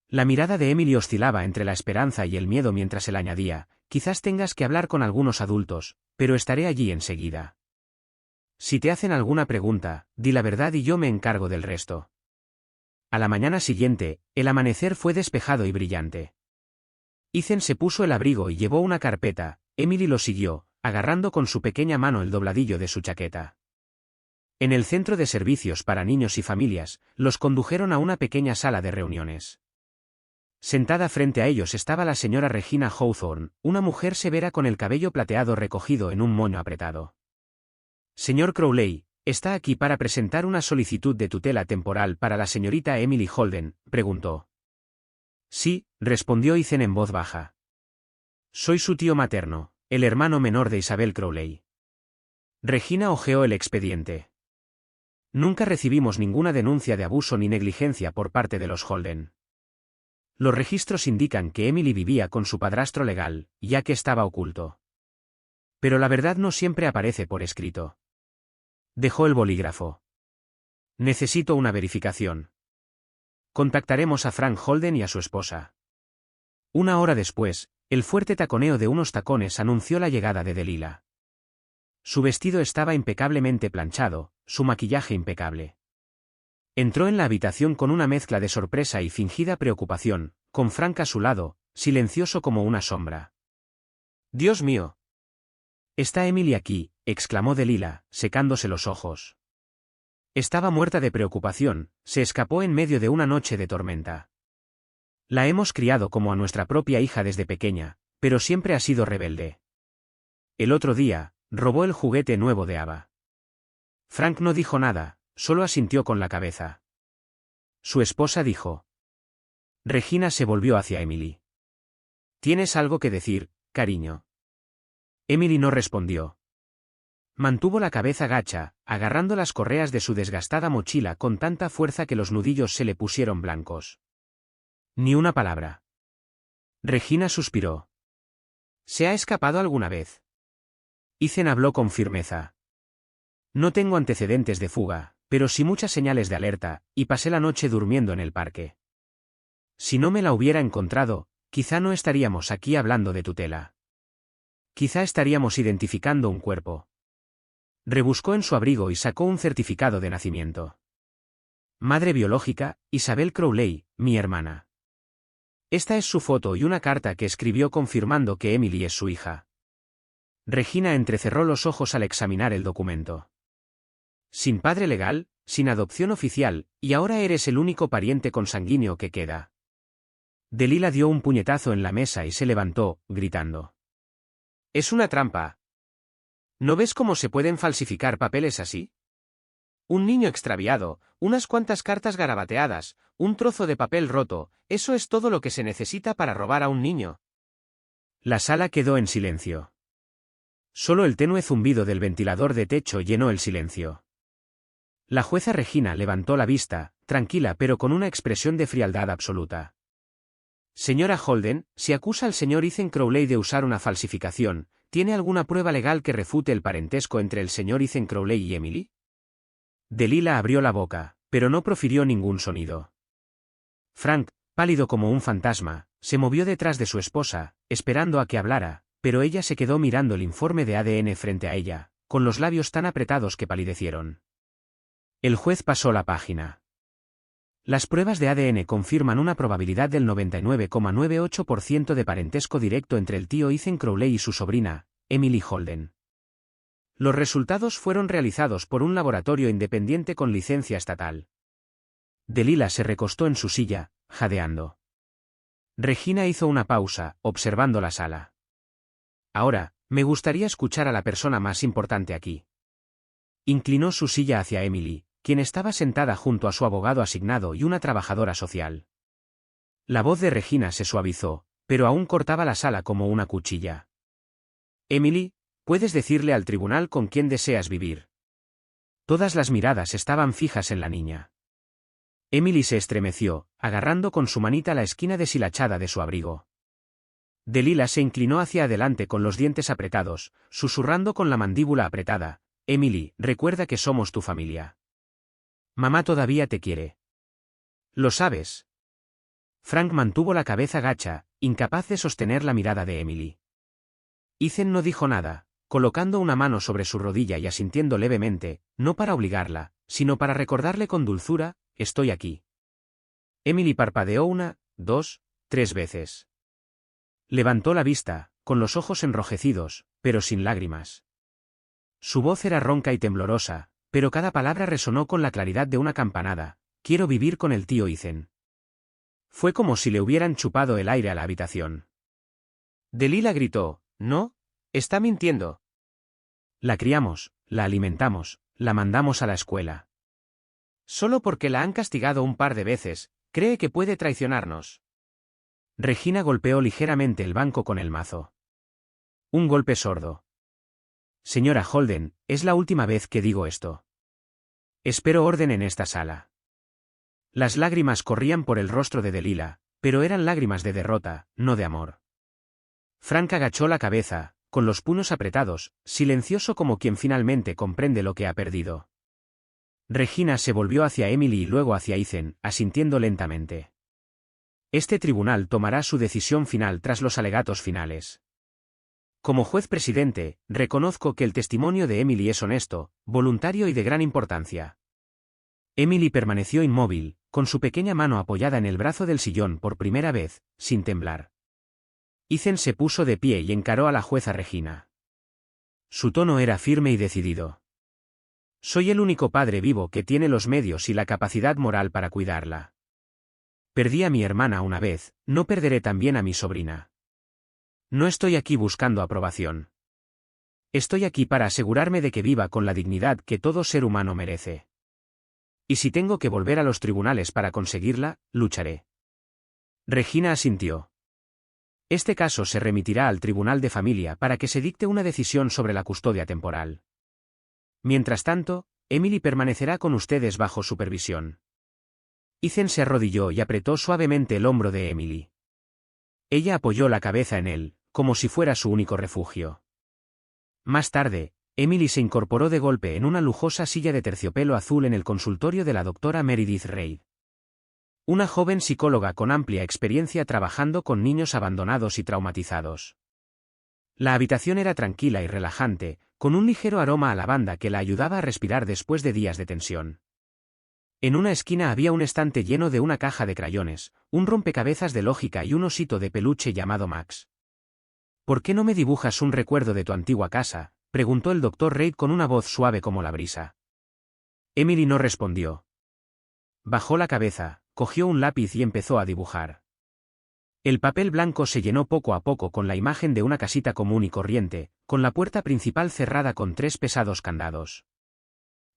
La mirada de Emily oscilaba entre la esperanza y el miedo mientras él añadía, «Quizás tengas que hablar con algunos adultos, pero estaré allí enseguida. Si te hacen alguna pregunta, di la verdad y yo me encargo del resto». A la mañana siguiente, el amanecer fue despejado y brillante. Ethan se puso el abrigo y llevó una carpeta, Emily lo siguió, agarrando con su pequeña mano el dobladillo de su chaqueta. En el centro de servicios para niños y familias, los condujeron a una pequeña sala de reuniones. Sentada frente a ellos estaba la señora Regina Hawthorne, una mujer severa con el cabello plateado recogido en un moño apretado. «Señor Crowley, ¿Está aquí para presentar una solicitud de tutela temporal para la señorita Emily Holden?, preguntó. Sí, respondió Ethan en voz baja. Soy su tío materno, el hermano menor de Isabel Crowley. Regina hojeó el expediente. Nunca recibimos ninguna denuncia de abuso ni negligencia por parte de los Holden. Los registros indican que Emily vivía con su padrastro legal, ya que estaba oculto. Pero la verdad no siempre aparece por escrito. Dejó el bolígrafo. Necesito una verificación. Contactaremos a Frank Holden y a su esposa. Una hora después, el fuerte taconeo de unos tacones anunció la llegada de Delilah. Su vestido estaba impecablemente planchado, su maquillaje impecable. Entró en la habitación con una mezcla de sorpresa y fingida preocupación, con Frank a su lado, silencioso como una sombra. «¡Dios mío! Está Emily aquí», exclamó Delilah, secándose los ojos. Estaba muerta de preocupación, se escapó en medio de una noche de tormenta. La hemos criado como a nuestra propia hija desde pequeña, pero siempre ha sido rebelde. El otro día, robó el juguete nuevo de Ava. Frank no dijo nada, solo asintió con la cabeza. Su esposa dijo. Regina se volvió hacia Emily. ¿Tienes algo que decir, cariño? Emily no respondió. Mantuvo la cabeza gacha, agarrando las correas de su desgastada mochila con tanta fuerza que los nudillos se le pusieron blancos. Ni una palabra. Regina suspiró. ¿Se ha escapado alguna vez? Ethan habló con firmeza. No tengo antecedentes de fuga, pero sí muchas señales de alerta, y pasé la noche durmiendo en el parque. Si no me la hubiera encontrado, quizá no estaríamos aquí hablando de tutela. Quizá estaríamos identificando un cuerpo. Rebuscó en su abrigo y sacó un certificado de nacimiento. Madre biológica, Isabel Crowley, mi hermana. Esta es su foto y una carta que escribió confirmando que Emily es su hija. Regina entrecerró los ojos al examinar el documento. Sin padre legal, sin adopción oficial, y ahora eres el único pariente consanguíneo que queda. Delilah dio un puñetazo en la mesa y se levantó, gritando. Es una trampa. ¿No ves cómo se pueden falsificar papeles así? Un niño extraviado, unas cuantas cartas garabateadas, un trozo de papel roto, eso es todo lo que se necesita para robar a un niño. La sala quedó en silencio. Solo el tenue zumbido del ventilador de techo llenó el silencio. La jueza Regina levantó la vista, tranquila pero con una expresión de frialdad absoluta. Señora Holden, si acusa al señor Ethan Crowley de usar una falsificación, ¿tiene alguna prueba legal que refute el parentesco entre el señor Ethan Crowley y Emily? Delilah abrió la boca, pero no profirió ningún sonido. Frank, pálido como un fantasma, se movió detrás de su esposa, esperando a que hablara, pero ella se quedó mirando el informe de ADN frente a ella, con los labios tan apretados que palidecieron. El juez pasó la página. Las pruebas de ADN confirman una probabilidad del 99,98% de parentesco directo entre el tío Ethan Crowley y su sobrina, Emily Holden. Los resultados fueron realizados por un laboratorio independiente con licencia estatal. Delilah se recostó en su silla, jadeando. Regina hizo una pausa, observando la sala. Ahora, me gustaría escuchar a la persona más importante aquí. Inclinó su silla hacia Emily, quien estaba sentada junto a su abogado asignado y una trabajadora social. La voz de Regina se suavizó, pero aún cortaba la sala como una cuchilla. Emily, puedes decirle al tribunal con quién deseas vivir. Todas las miradas estaban fijas en la niña. Emily se estremeció, agarrando con su manita la esquina deshilachada de su abrigo. Delilah se inclinó hacia adelante con los dientes apretados, susurrando con la mandíbula apretada. Emily, recuerda que somos tu familia. Mamá todavía te quiere. ¿Lo sabes? Frank mantuvo la cabeza gacha, incapaz de sostener la mirada de Emily. Ethan no dijo nada, colocando una mano sobre su rodilla y asintiendo levemente, no para obligarla, sino para recordarle con dulzura, estoy aquí. Emily parpadeó 1, 2, 3 veces. Levantó la vista, con los ojos enrojecidos, pero sin lágrimas. Su voz era ronca y temblorosa, pero cada palabra resonó con la claridad de una campanada. Quiero vivir con el tío Ethan. Fue como si le hubieran chupado el aire a la habitación. Delilah gritó, no, está mintiendo. La criamos, la alimentamos, la mandamos a la escuela. Solo porque la han castigado un par de veces, cree que puede traicionarnos. Regina golpeó ligeramente el banco con el mazo. Un golpe sordo. Señora Holden, es la última vez que digo esto. Espero orden en esta sala. Las lágrimas corrían por el rostro de Delilah, pero eran lágrimas de derrota, no de amor. Frank agachó la cabeza, con los puños apretados, silencioso como quien finalmente comprende lo que ha perdido. Regina se volvió hacia Emily y luego hacia Ethan, asintiendo lentamente. Este tribunal tomará su decisión final tras los alegatos finales. Como juez presidente, reconozco que el testimonio de Emily es honesto, voluntario y de gran importancia. Emily permaneció inmóvil, con su pequeña mano apoyada en el brazo del sillón por primera vez, sin temblar. Ethan se puso de pie y encaró a la jueza Regina. Su tono era firme y decidido. Soy el único padre vivo que tiene los medios y la capacidad moral para cuidarla. Perdí a mi hermana una vez, no perderé también a mi sobrina. No estoy aquí buscando aprobación. Estoy aquí para asegurarme de que viva con la dignidad que todo ser humano merece. Y si tengo que volver a los tribunales para conseguirla, lucharé. Regina asintió. Este caso se remitirá al Tribunal de Familia para que se dicte una decisión sobre la custodia temporal. Mientras tanto, Emily permanecerá con ustedes bajo supervisión. Ethan se arrodilló y apretó suavemente el hombro de Emily. Ella apoyó la cabeza en él, como si fuera su único refugio. Más tarde, Emily se incorporó de golpe en una lujosa silla de terciopelo azul en el consultorio de la doctora Meredith Reid. Una joven psicóloga con amplia experiencia trabajando con niños abandonados y traumatizados. La habitación era tranquila y relajante, con un ligero aroma a lavanda que la ayudaba a respirar después de días de tensión. En una esquina había un estante lleno de una caja de crayones, un rompecabezas de lógica y un osito de peluche llamado Max. ¿Por qué no me dibujas un recuerdo de tu antigua casa?, preguntó el doctor Reid con una voz suave como la brisa. Emily no respondió. Bajó la cabeza, cogió un lápiz y empezó a dibujar. El papel blanco se llenó poco a poco con la imagen de una casita común y corriente, con la puerta principal cerrada con 3 pesados candados.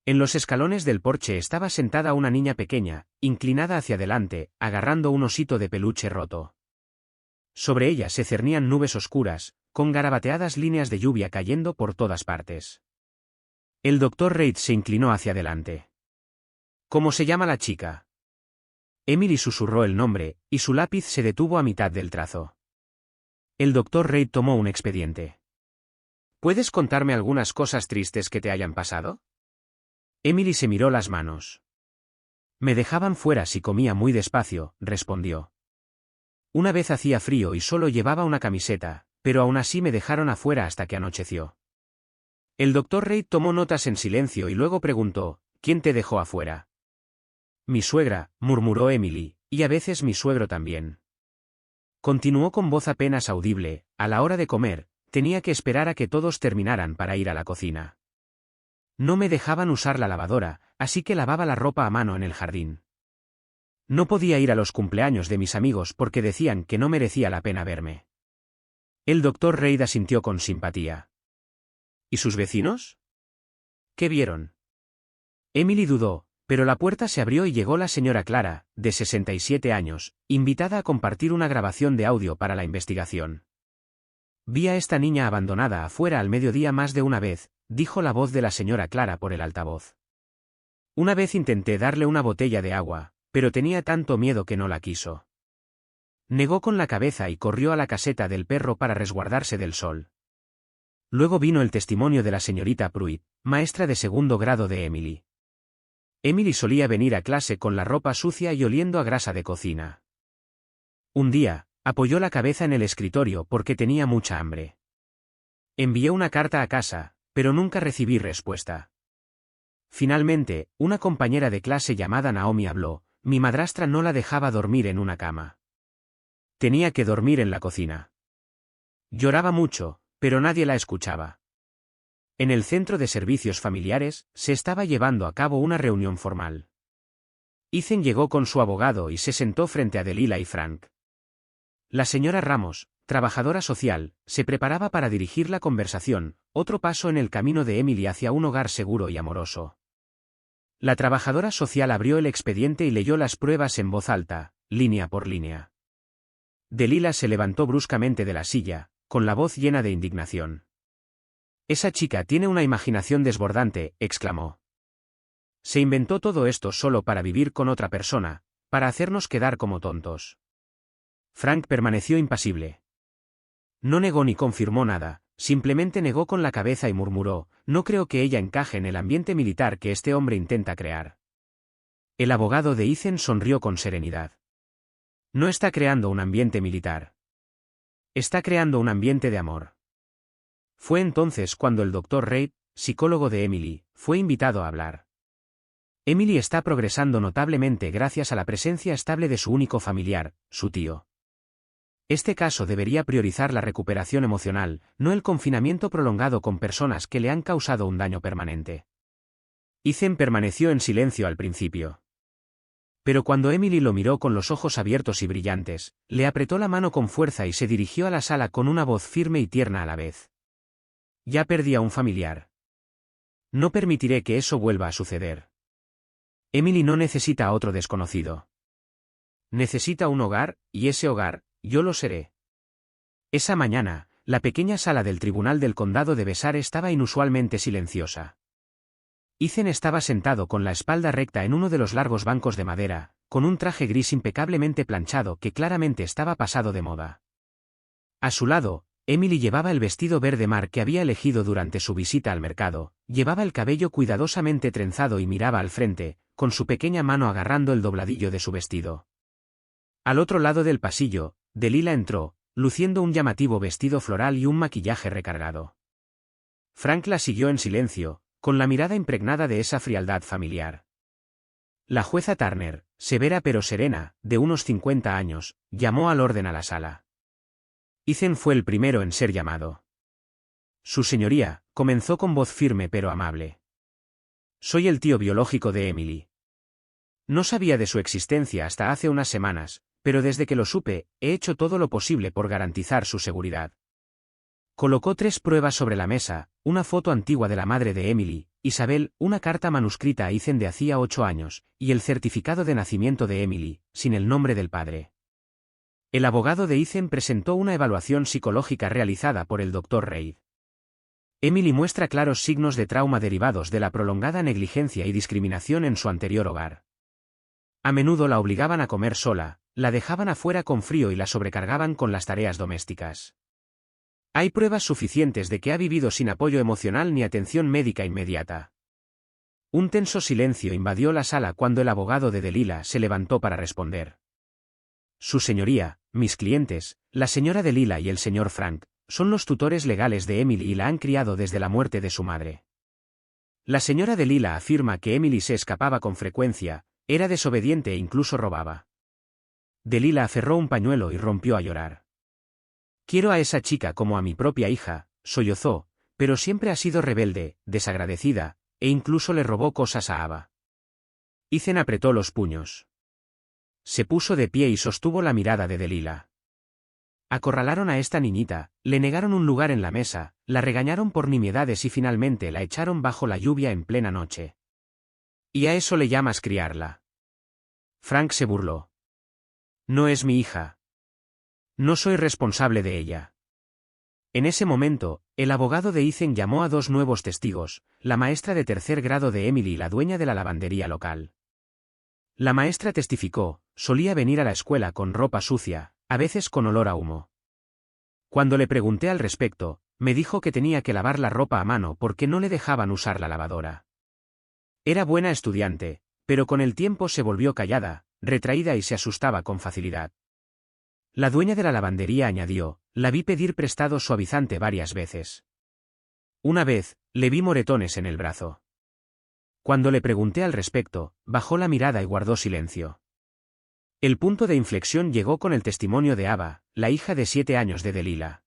En los escalones del porche estaba sentada una niña pequeña, inclinada hacia adelante, agarrando un osito de peluche roto. Sobre ella se cernían nubes oscuras, con garabateadas líneas de lluvia cayendo por todas partes. El doctor Reid se inclinó hacia adelante. ¿Cómo se llama la chica? Emily susurró el nombre, y su lápiz se detuvo a mitad del trazo. El doctor Reid tomó un expediente. ¿Puedes contarme algunas cosas tristes que te hayan pasado? Emily se miró las manos. Me dejaban fuera si comía muy despacio, respondió. Una vez hacía frío y solo llevaba una camiseta, pero aún así me dejaron afuera hasta que anocheció. El doctor Reid tomó notas en silencio y luego preguntó, ¿quién te dejó afuera? Mi suegra, murmuró Emily, y a veces mi suegro también. Continuó con voz apenas audible, a la hora de comer, tenía que esperar a que todos terminaran para ir a la cocina. No me dejaban usar la lavadora, así que lavaba la ropa a mano en el jardín. No podía ir a los cumpleaños de mis amigos porque decían que no merecía la pena verme. El doctor Reid asintió con simpatía. ¿Y sus vecinos? ¿Qué vieron? Emily dudó, pero la puerta se abrió y llegó la señora Clara, de 67 años, invitada a compartir una grabación de audio para la investigación. Vi a esta niña abandonada afuera al mediodía más de una vez, dijo la voz de la señora Clara por el altavoz. Una vez intenté darle una botella de agua, pero tenía tanto miedo que no la quiso. Negó con la cabeza y corrió a la caseta del perro para resguardarse del sol. Luego vino el testimonio de la señorita Pruitt, maestra de 2º grado de Emily. Emily solía venir a clase con la ropa sucia y oliendo a grasa de cocina. Un día, apoyó la cabeza en el escritorio porque tenía mucha hambre. Envié una carta a casa, pero nunca recibí respuesta. Finalmente, una compañera de clase llamada Naomi habló, mi madrastra no la dejaba dormir en una cama. Tenía que dormir en la cocina. Lloraba mucho, pero nadie la escuchaba. En el centro de servicios familiares, se estaba llevando a cabo una reunión formal. Ethan llegó con su abogado y se sentó frente a Delilah y Frank. La señora Ramos, trabajadora social, se preparaba para dirigir la conversación, otro paso en el camino de Emily hacia un hogar seguro y amoroso. La trabajadora social abrió el expediente y leyó las pruebas en voz alta, línea por línea. Delilah se levantó bruscamente de la silla, con la voz llena de indignación. «Esa chica tiene una imaginación desbordante», exclamó. «Se inventó todo esto solo para vivir con otra persona, para hacernos quedar como tontos». Frank permaneció impasible. No negó ni confirmó nada, simplemente negó con la cabeza y murmuró: «No creo que ella encaje en el ambiente militar que este hombre intenta crear». El abogado de Ethan sonrió con serenidad. «No está creando un ambiente militar. Está creando un ambiente de amor». Fue entonces cuando el Dr. Reid, psicólogo de Emily, fue invitado a hablar. Emily está progresando notablemente gracias a la presencia estable de su único familiar, su tío. Este caso debería priorizar la recuperación emocional, no el confinamiento prolongado con personas que le han causado un daño permanente. Ethan permaneció en silencio al principio. Pero cuando Emily lo miró con los ojos abiertos y brillantes, le apretó la mano con fuerza y se dirigió a la sala con una voz firme y tierna a la vez. «Ya perdí a un familiar. No permitiré que eso vuelva a suceder. Emily no necesita a otro desconocido. Necesita un hogar, y ese hogar, yo lo seré». Esa mañana, la pequeña sala del Tribunal del Condado de Besar estaba inusualmente silenciosa. Ethan estaba sentado con la espalda recta en uno de los largos bancos de madera, con un traje gris impecablemente planchado que claramente estaba pasado de moda. A su lado, Emily llevaba el vestido verde mar que había elegido durante su visita al mercado, llevaba el cabello cuidadosamente trenzado y miraba al frente, con su pequeña mano agarrando el dobladillo de su vestido. Al otro lado del pasillo, Delilah entró, luciendo un llamativo vestido floral y un maquillaje recargado. Frank la siguió en silencio, con la mirada impregnada de esa frialdad familiar. La jueza Turner, severa pero serena, de unos 50 años, llamó al orden a la sala. Ethan fue el primero en ser llamado. «Su señoría», comenzó con voz firme pero amable. «Soy el tío biológico de Emily. No sabía de su existencia hasta hace unas semanas, pero desde que lo supe, he hecho todo lo posible por garantizar su seguridad». Colocó 3 pruebas sobre la mesa: una foto antigua de la madre de Emily, Isabel, una carta manuscrita a Ethan de hacía 8 años, y el certificado de nacimiento de Emily, sin el nombre del padre. El abogado de Ethan presentó una evaluación psicológica realizada por el Dr. Reid. Emily muestra claros signos de trauma derivados de la prolongada negligencia y discriminación en su anterior hogar. A menudo la obligaban a comer sola, la dejaban afuera con frío y la sobrecargaban con las tareas domésticas. Hay pruebas suficientes de que ha vivido sin apoyo emocional ni atención médica inmediata. Un tenso silencio invadió la sala cuando el abogado de Delilah se levantó para responder. «Su señoría, mis clientes, la señora Delilah y el señor Frank, son los tutores legales de Emily y la han criado desde la muerte de su madre. La señora Delilah afirma que Emily se escapaba con frecuencia, era desobediente e incluso robaba». Delilah aferró un pañuelo y rompió a llorar. «Quiero a esa chica como a mi propia hija», sollozó, «pero siempre ha sido rebelde, desagradecida, e incluso le robó cosas a Ava». Ethan apretó los puños. Se puso de pie y sostuvo la mirada de Delilah. Acorralaron a esta niñita, le negaron un lugar en la mesa, la regañaron por nimiedades y finalmente la echaron bajo la lluvia en plena noche. «¿Y a eso le llamas criarla?». Frank se burló. «No es mi hija. No soy responsable de ella». En ese momento, el abogado de Ethan llamó a 2 nuevos testigos, la maestra de 3er grado de Emily y la dueña de la lavandería local. La maestra testificó: solía venir a la escuela con ropa sucia, a veces con olor a humo. Cuando le pregunté al respecto, me dijo que tenía que lavar la ropa a mano porque no le dejaban usar la lavadora. Era buena estudiante, pero con el tiempo se volvió callada, retraída y se asustaba con facilidad. La dueña de la lavandería añadió: la vi pedir prestado suavizante varias veces. Una vez, le vi moretones en el brazo. Cuando le pregunté al respecto, bajó la mirada y guardó silencio. El punto de inflexión llegó con el testimonio de Ava, la hija de 7 años de Delilah.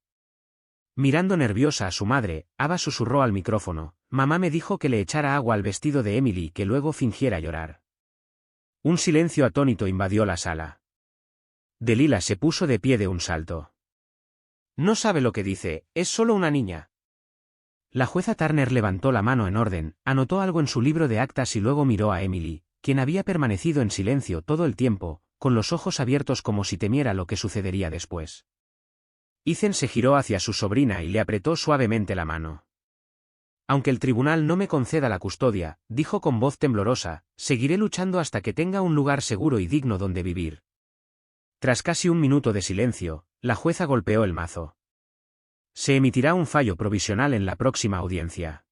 Mirando nerviosa a su madre, Ava susurró al micrófono: «Mamá me dijo que le echara agua al vestido de Emily y que luego fingiera llorar». Un silencio atónito invadió la sala. Delilah se puso de pie de un salto. No sabe lo que dice, es solo una niña. La jueza Turner levantó la mano en orden, anotó algo en su libro de actas y luego miró a Emily, quien había permanecido en silencio todo el tiempo, con los ojos abiertos como si temiera lo que sucedería después. Ethan se giró hacia su sobrina y le apretó suavemente la mano. Aunque el tribunal no me conceda la custodia, dijo con voz temblorosa, seguiré luchando hasta que tenga un lugar seguro y digno donde vivir. Tras casi un minuto de silencio, la jueza golpeó el mazo. Se emitirá un fallo provisional en la próxima audiencia.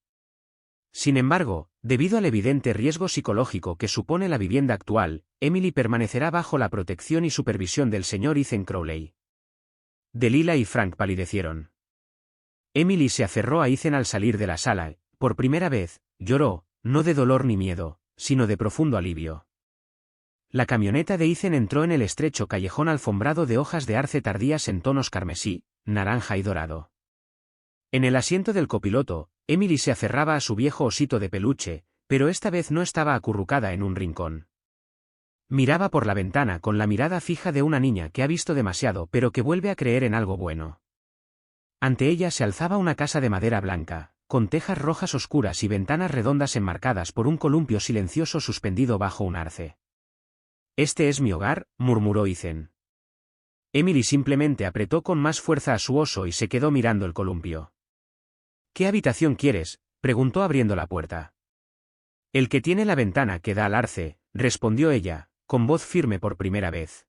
Sin embargo, debido al evidente riesgo psicológico que supone la vivienda actual, Emily permanecerá bajo la protección y supervisión del señor Ethan Crowley. Delilah y Frank palidecieron. Emily se aferró a Ethan al salir de la sala, por primera vez, lloró, no de dolor ni miedo, sino de profundo alivio. La camioneta de Ethan entró en el estrecho callejón alfombrado de hojas de arce tardías en tonos carmesí, naranja y dorado. En el asiento del copiloto, Emily se aferraba a su viejo osito de peluche, pero esta vez no estaba acurrucada en un rincón. Miraba por la ventana con la mirada fija de una niña que ha visto demasiado pero que vuelve a creer en algo bueno. Ante ella se alzaba una casa de madera blanca, con tejas rojas oscuras y ventanas redondas enmarcadas por un columpio silencioso suspendido bajo un arce. «Este es mi hogar», murmuró Ethan. Emily simplemente apretó con más fuerza a su oso y se quedó mirando el columpio. «¿Qué habitación quieres?», preguntó abriendo la puerta. «El que tiene la ventana que da al arce», respondió ella, con voz firme por primera vez.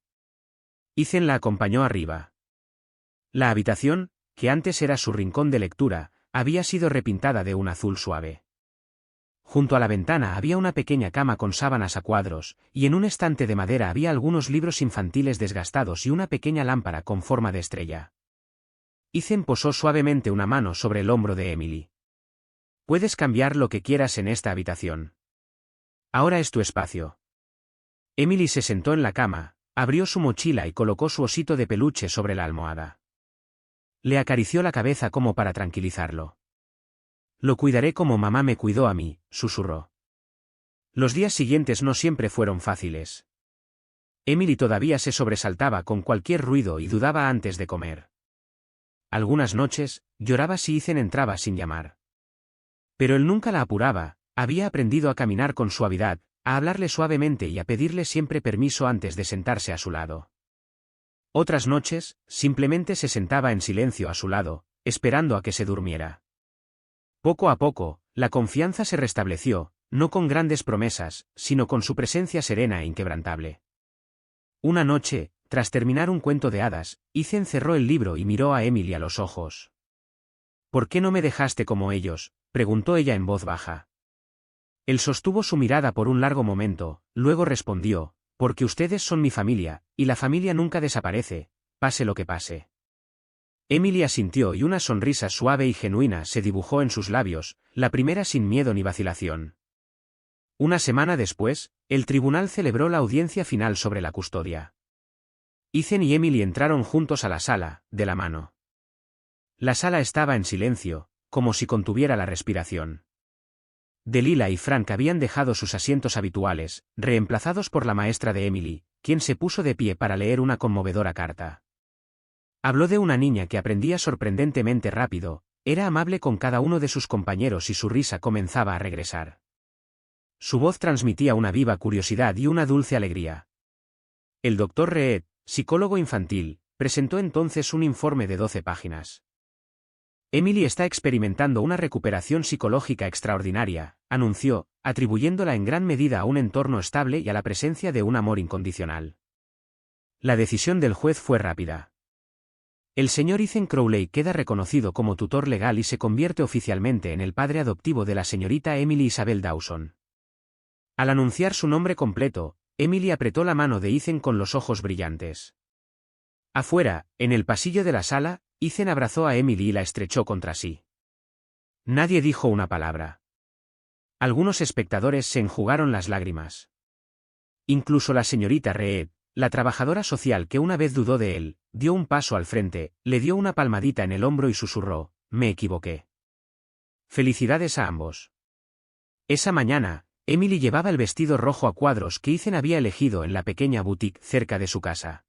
Ethan la acompañó arriba. La habitación, que antes era su rincón de lectura, había sido repintada de un azul suave. Junto a la ventana había una pequeña cama con sábanas a cuadros, y en un estante de madera había algunos libros infantiles desgastados y una pequeña lámpara con forma de estrella. Ethan posó suavemente una mano sobre el hombro de Emily. «Puedes cambiar lo que quieras en esta habitación. Ahora es tu espacio». Emily se sentó en la cama, abrió su mochila y colocó su osito de peluche sobre la almohada. Le acarició la cabeza como para tranquilizarlo. «Lo cuidaré como mamá me cuidó a mí», susurró. Los días siguientes no siempre fueron fáciles. Emily todavía se sobresaltaba con cualquier ruido y dudaba antes de comer. Algunas noches, lloraba si Ethan entraba sin llamar. Pero él nunca la apuraba, había aprendido a caminar con suavidad, a hablarle suavemente y a pedirle siempre permiso antes de sentarse a su lado. Otras noches, simplemente se sentaba en silencio a su lado, esperando a que se durmiera. Poco a poco, la confianza se restableció, no con grandes promesas, sino con su presencia serena e inquebrantable. Una noche, tras terminar un cuento de hadas, Ethan cerró el libro y miró a Emily a los ojos. «¿Por qué no me dejaste como ellos?», preguntó ella en voz baja. Él sostuvo su mirada por un largo momento, luego respondió: «Porque ustedes son mi familia, y la familia nunca desaparece, pase lo que pase». Emily asintió y una sonrisa suave y genuina se dibujó en sus labios, la primera sin miedo ni vacilación. Una semana después, el tribunal celebró la audiencia final sobre la custodia. Ethan y Emily entraron juntos a la sala, de la mano. La sala estaba en silencio, como si contuviera la respiración. Delilah y Frank habían dejado sus asientos habituales, reemplazados por la maestra de Emily, quien se puso de pie para leer una conmovedora carta. Habló de una niña que aprendía sorprendentemente rápido, era amable con cada uno de sus compañeros y su risa comenzaba a regresar. Su voz transmitía una viva curiosidad y una dulce alegría. El Dr. Reed, psicólogo infantil, presentó entonces un informe de 12 páginas. Emily está experimentando una recuperación psicológica extraordinaria, anunció, atribuyéndola en gran medida a un entorno estable y a la presencia de un amor incondicional. La decisión del juez fue rápida. El señor Ethan Crowley queda reconocido como tutor legal y se convierte oficialmente en el padre adoptivo de la señorita Emily Isabel Dawson. Al anunciar su nombre completo, Emily apretó la mano de Ethan con los ojos brillantes. Afuera, en el pasillo de la sala, Ethan abrazó a Emily y la estrechó contra sí. Nadie dijo una palabra. Algunos espectadores se enjugaron las lágrimas. Incluso la señorita Reed, la trabajadora social que una vez dudó de él, dio un paso al frente, le dio una palmadita en el hombro y susurró: «Me equivoqué». Felicidades a ambos. Esa mañana, Emily llevaba el vestido rojo a cuadros que Ethan había elegido en la pequeña boutique cerca de su casa.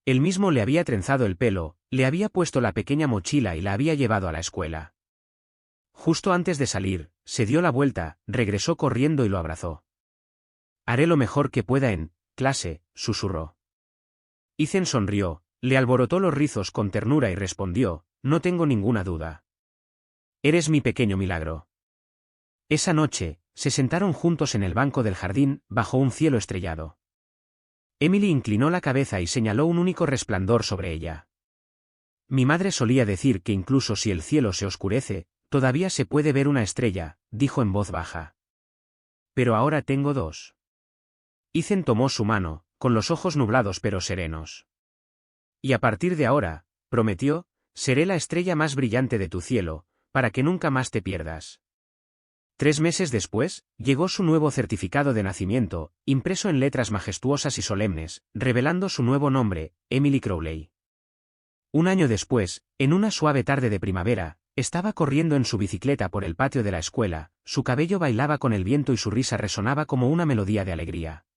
Él mismo le había trenzado el pelo, le había puesto la pequeña mochila y la había llevado a la escuela. Justo antes de salir, se dio la vuelta, regresó corriendo y lo abrazó. «Haré lo mejor que pueda en clase», susurró. Ethan sonrió, le alborotó los rizos con ternura y respondió: «No tengo ninguna duda. Eres mi pequeño milagro». Esa noche, se sentaron juntos en el banco del jardín, bajo un cielo estrellado. Emily inclinó la cabeza y señaló un único resplandor sobre ella. «Mi madre solía decir que incluso si el cielo se oscurece, todavía se puede ver una estrella», dijo en voz baja. «Pero ahora tengo dos». Ethan tomó su mano, con los ojos nublados pero serenos. «Y a partir de ahora», prometió, «seré la estrella más brillante de tu cielo, para que nunca más te pierdas». 3 meses después, llegó su nuevo certificado de nacimiento, impreso en letras majestuosas y solemnes, revelando su nuevo nombre, Emily Crowley. Un año después, en una suave tarde de primavera, estaba corriendo en su bicicleta por el patio de la escuela, su cabello bailaba con el viento y su risa resonaba como una melodía de alegría.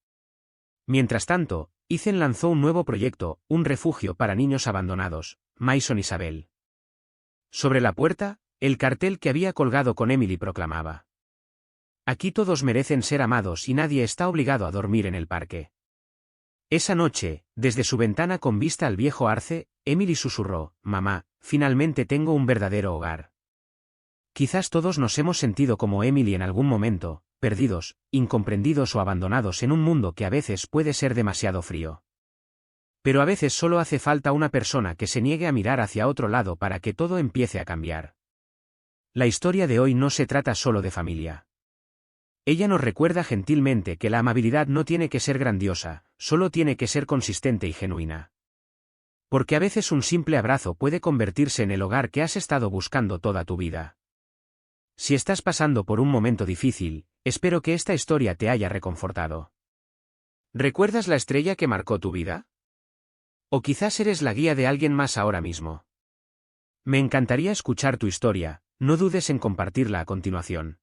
Mientras tanto, Ethan lanzó un nuevo proyecto, un refugio para niños abandonados, Maison Isabel. Sobre la puerta, el cartel que había colgado con Emily proclamaba: «Aquí todos merecen ser amados y nadie está obligado a dormir en el parque». Esa noche, desde su ventana con vista al viejo arce, Emily susurró: «Mamá, finalmente tengo un verdadero hogar». Quizás todos nos hemos sentido como Emily en algún momento, perdidos, incomprendidos o abandonados en un mundo que a veces puede ser demasiado frío. Pero a veces solo hace falta una persona que se niegue a mirar hacia otro lado para que todo empiece a cambiar. La historia de hoy no se trata solo de familia. Ella nos recuerda gentilmente que la amabilidad no tiene que ser grandiosa, solo tiene que ser consistente y genuina. Porque a veces un simple abrazo puede convertirse en el hogar que has estado buscando toda tu vida. Si estás pasando por un momento difícil, espero que esta historia te haya reconfortado. ¿Recuerdas la estrella que marcó tu vida? O quizás eres la guía de alguien más ahora mismo. Me encantaría escuchar tu historia, no dudes en compartirla a continuación.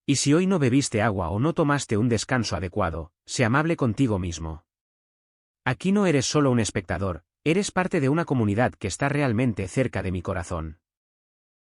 Y si hoy no bebiste agua o no tomaste un descanso adecuado, sé amable contigo mismo. Aquí no eres solo un espectador, eres parte de una comunidad que está realmente cerca de mi corazón.